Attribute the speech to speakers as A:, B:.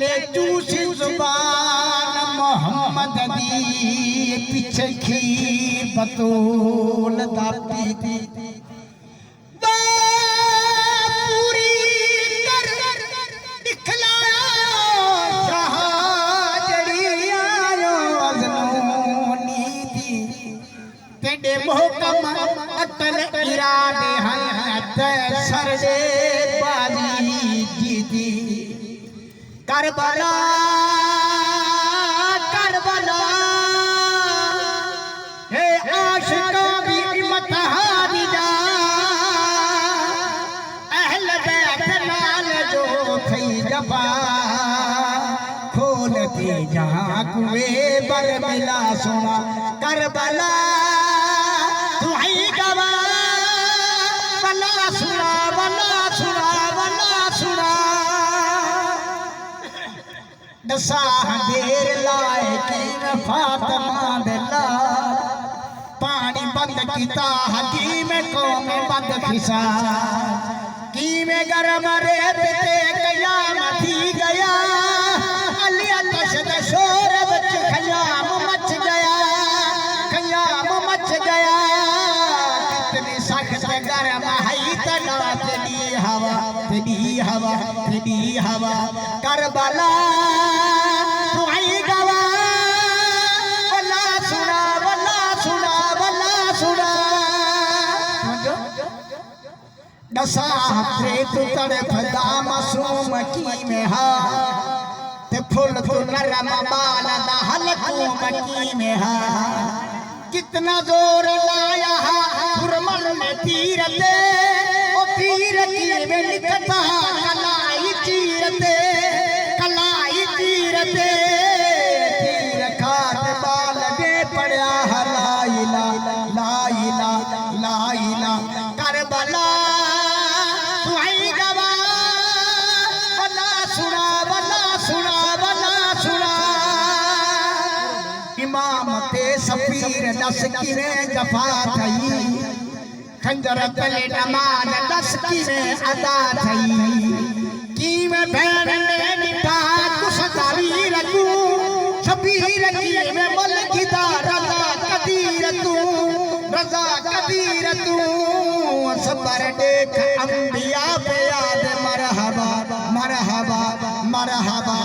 A: पहले चूसी जुबान मोहम्मद दी पीछे खीर बतूल दा पीती पूरी कर दिखलाया शाह जड़ी आयो अजनूनी दी तेरे मोहकम अटल इरादे हैं ते सरदे बाजी जीती करबला करबला हे आशिका भी इम्तिहानी जा अहल बैत नाल जो थई जबा खोलती जहां कुए बर मिला सुना करबला तू ही गवा बला सुना बला सुना बला सुना दसा देर लाए की फातिमा दिला पानी बंद किता हकीम कौम बंद खिसा की में गरम रेत ते कयामत ही गया अली आतश दा शोर बच खयाम मच गया खयाम मच गया कितनी सख्त गरम है तना तेरी हवा तेरी हवा तेरी हवा करबला दसा तू तड़फदा मासूम की में हा ते फुल तू नरम बाल दा हलकूम की में हा कितना जोर लाया हा फुरमन में तीर दे ओ तीर की में लिखता कलाई तीर दे तीर खात बाल दे पड़ा ला इला ला इला ला इला करबला सफीर दस किरे जफा थई खंजर तले नमाज दस किरे अदा थई की में भैन ने निभा कुछ दावी रखू शबीर की में मलकिदा रजा कदीर तू सबर देख अंबिया पे याद मरहबा मरहबा मरहबा